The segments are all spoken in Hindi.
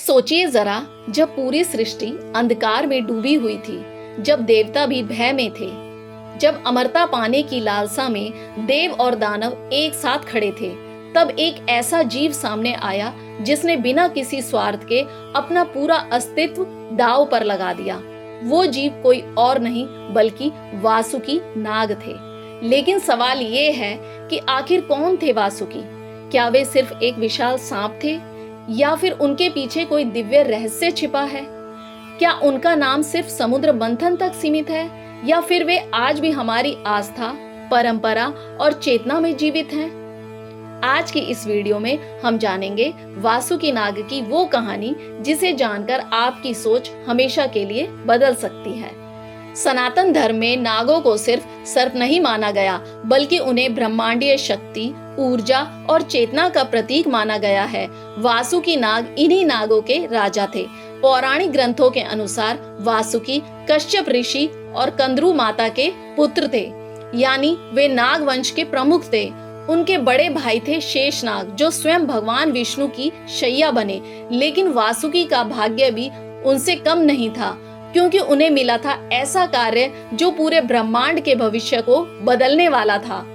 सोचिए जरा, जब पूरी सृष्टि अंधकार में डूबी हुई थी, जब देवता भी भय में थे, जब अमरता पाने की लालसा में देव और दानव एक साथ खड़े थे, तब एक ऐसा जीव सामने आया जिसने बिना किसी स्वार्थ के अपना पूरा अस्तित्व दांव पर लगा दिया। वो जीव कोई और नहीं बल्कि वासुकी नाग थे। लेकिन सवाल ये है कि आखिर कौन थे वासुकी? क्या वे सिर्फ एक विशाल सांप थे, या फिर उनके पीछे कोई दिव्य रहस्य छिपा है? क्या उनका नाम सिर्फ समुद्र मंथन तक सीमित है, या फिर वे आज भी हमारी आस्था, परंपरा और चेतना में जीवित हैं? आज की इस वीडियो में हम जानेंगे वासुकी नाग की वो कहानी जिसे जानकर आपकी सोच हमेशा के लिए बदल सकती है। सनातन धर्म में नागों को सिर्फ सर्प नहीं माना गया, बल्कि उन्हें ब्रह्मांडीय शक्ति, ऊर्जा और चेतना का प्रतीक माना गया है। वासुकी नाग इन्हीं नागों के राजा थे। पौराणिक ग्रंथों के अनुसार वासुकी कश्यप ऋषि और कंदरू माता के पुत्र थे, यानी वे नाग वंश के प्रमुख थे। उनके बड़े भाई थे शेषनाग, जो स्वयं भगवान विष्णु की शैया बने। लेकिन वासुकी का भाग्य भी उनसे कम नहीं था, क्योंकि उन्हें मिला था ऐसा कार्य जो पूरे ब्रह्मांड के भविष्य को बदलने वाला था।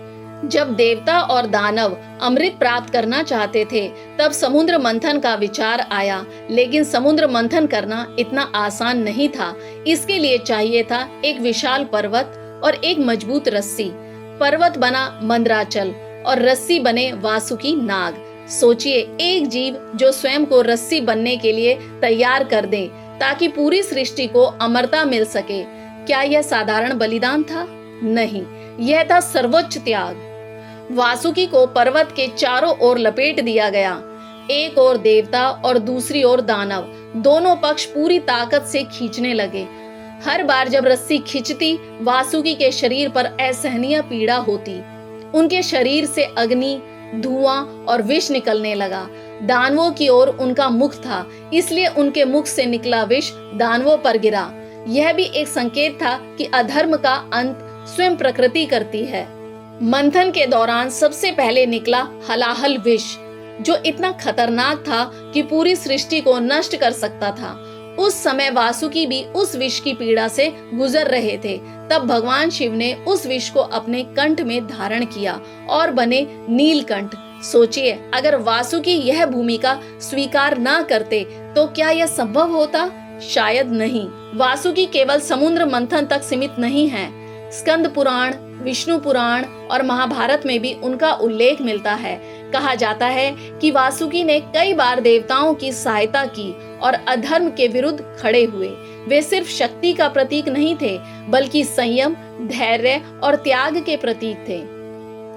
जब देवता और दानव अमृत प्राप्त करना चाहते थे, तब समुद्र मंथन का विचार आया। लेकिन समुद्र मंथन करना इतना आसान नहीं था। इसके लिए चाहिए था एक विशाल पर्वत और एक मजबूत रस्सी। पर्वत बना मंदराचल और रस्सी बने वासुकी नाग। सोचिए, एक जीव जो स्वयं को रस्सी बनने के लिए तैयार कर दे ताकि पूरी सृष्टि को अमरता मिल सके। क्या यह साधारण बलिदान था? नहीं, यह था सर्वोच्च त्याग। वासुकी को पर्वत के चारों ओर लपेट दिया गया। एक ओर देवता और दूसरी ओर दानव, दोनों पक्ष पूरी ताकत से खींचने लगे। हर बार जब रस्सी खिंचती, वासुकी के शरीर पर असहनीय पीड़ा होती। उनके शरीर से अग्नि, धुआं और विष निकलने लगा। दानवों की ओर उनका मुख था, इसलिए उनके मुख से निकला विष दानवों पर गिरा। यह भी एक संकेत था कि अधर्म का अंत स्वयं प्रकृति करती है। मंथन के दौरान सबसे पहले निकला हलाहल विष, जो इतना खतरनाक था कि पूरी सृष्टि को नष्ट कर सकता था। उस समय वासुकी भी उस विष की पीड़ा से गुजर रहे थे। तब भगवान शिव ने उस विष को अपने कंठ में धारण किया और बने नीलकंठ। सोचिए, अगर वासुकी यह भूमिका स्वीकार न करते तो क्या यह संभव होता? शायद नहीं। वासुकी केवल समुद्र मंथन तक सीमित नहीं है। स्कंद पुराण, विष्णु पुराण और महाभारत में भी उनका उल्लेख मिलता है। कहा जाता है कि वासुकी ने कई बार देवताओं की सहायता की और अधर्म के विरुद्ध खड़े हुए। वे सिर्फ शक्ति का प्रतीक नहीं थे, बल्कि संयम, धैर्य और त्याग के प्रतीक थे।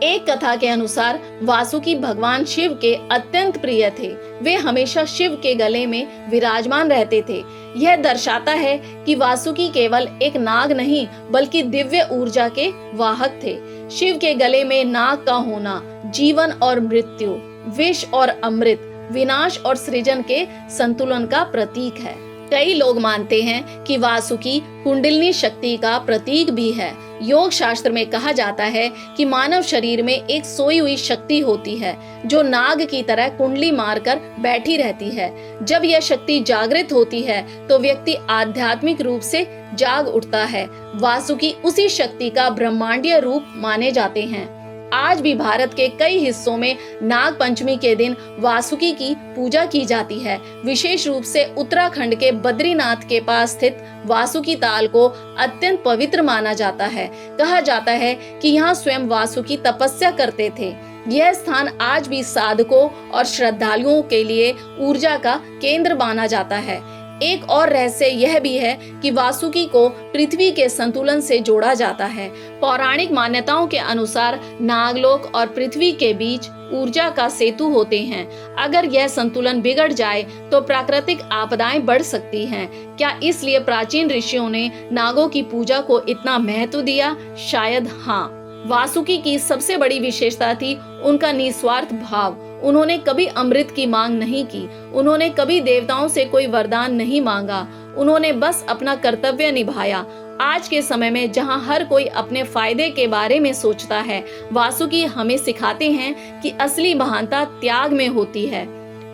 एक कथा के अनुसार वासुकी भगवान शिव के अत्यंत प्रिय थे। वे हमेशा शिव के गले में विराजमान रहते थे। यह दर्शाता है कि वासुकी केवल एक नाग नहीं, बल्कि दिव्य ऊर्जा के वाहक थे। शिव के गले में नाग का होना जीवन और मृत्यु, विष और अमृत, विनाश और सृजन के संतुलन का प्रतीक है। कई लोग मानते हैं कि वासुकी कुंडलिनी शक्ति का प्रतीक भी है। योग शास्त्र में कहा जाता है कि मानव शरीर में एक सोई हुई शक्ति होती है, जो नाग की तरह कुंडली मारकर बैठी रहती है। जब यह शक्ति जागृत होती है तो व्यक्ति आध्यात्मिक रूप से जाग उठता है। वासुकी उसी शक्ति का ब्रह्मांडीय रूप माने जाते हैं। आज भी भारत के कई हिस्सों में नाग पंचमी के दिन वासुकी की पूजा की जाती है। विशेष रूप से उत्तराखंड के बद्रीनाथ के पास स्थित वासुकी ताल को अत्यंत पवित्र माना जाता है। कहा जाता है कि यहाँ स्वयं वासुकी तपस्या करते थे। यह स्थान आज भी साधकों और श्रद्धालुओं के लिए ऊर्जा का केंद्र माना जाता है। एक और रहस्य यह भी है कि वासुकी को पृथ्वी के संतुलन से जोड़ा जाता है। पौराणिक मान्यताओं के अनुसार नागलोक और पृथ्वी के बीच ऊर्जा का सेतु होते हैं। अगर यह संतुलन बिगड़ जाए तो प्राकृतिक आपदाएं बढ़ सकती हैं। क्या इसलिए प्राचीन ऋषियों ने नागों की पूजा को इतना महत्व दिया? शायद हाँ। वासुकी की सबसे बड़ी विशेषता थी उनका निस्वार्थ भाव। उन्होंने कभी अमृत की मांग नहीं की। उन्होंने कभी देवताओं से कोई वरदान नहीं मांगा। उन्होंने बस अपना कर्तव्य निभाया। आज के समय में जहां हर कोई अपने फायदे के बारे में सोचता है, वासुकी हमें सिखाते हैं कि असली महानता त्याग में होती है।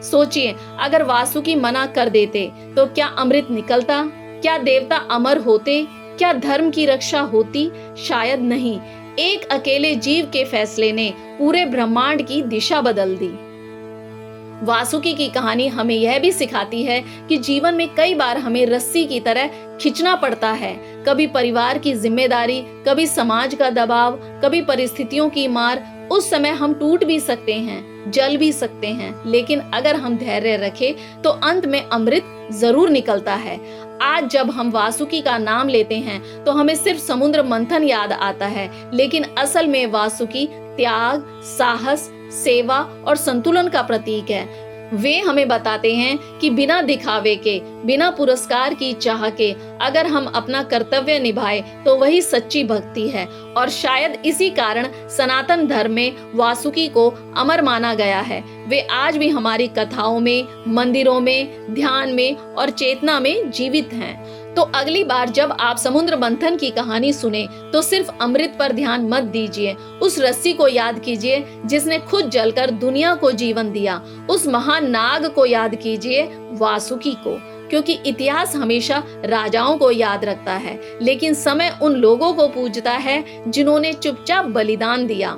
सोचिए, अगर वासुकी मना कर देते तो क्या अमृत निकलता? क्या देवता अमर होते? क्या धर्म की रक्षा होती? शायद नहीं। एक अकेले जीव के फैसले ने पूरे ब्रह्मांड की दिशा बदल दी। वासुकी की कहानी हमें यह भी सिखाती है कि जीवन में कई बार हमें रस्सी की तरह खींचना पड़ता है। कभी परिवार की जिम्मेदारी, कभी समाज का दबाव, कभी परिस्थितियों की मार। उस समय हम टूट भी सकते हैं, जल भी सकते हैं, लेकिन अगर हम धैर्य रखें तो अंत में अमृत जरूर निकलता है। आज जब हम वासुकी का नाम लेते हैं तो हमें सिर्फ समुद्र मंथन याद आता है, लेकिन असल में वासुकी त्याग, साहस, सेवा और संतुलन का प्रतीक है। वे हमें बताते हैं कि बिना दिखावे के, बिना पुरस्कार की चाह के अगर हम अपना कर्तव्य निभाए तो वही सच्ची भक्ति है। और शायद इसी कारण सनातन धर्म में वासुकी को अमर माना गया है। वे आज भी हमारी कथाओं में, मंदिरों में, ध्यान में और चेतना में जीवित हैं। तो अगली बार जब आप समुद्र मंथन की कहानी सुने तो सिर्फ अमृत पर ध्यान मत दीजिए, उस रस्सी को याद कीजिए जिसने खुद जलकर दुनिया को जीवन दिया। उस महान नाग को याद कीजिए, वासुकी को, क्योंकि इतिहास हमेशा राजाओं को याद रखता है, लेकिन समय उन लोगों को पूजता है जिन्होंने चुपचाप बलिदान दिया।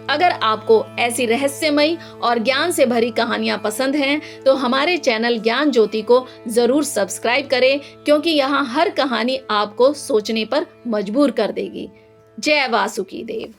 अगर आपको ऐसी रहस्यमयी और ज्ञान से भरी कहानियां पसंद हैं तो हमारे चैनल ज्ञान ज्योति को जरूर सब्सक्राइब करें, क्योंकि यहाँ हर कहानी आपको सोचने पर मजबूर कर देगी। जय वासुकी देव।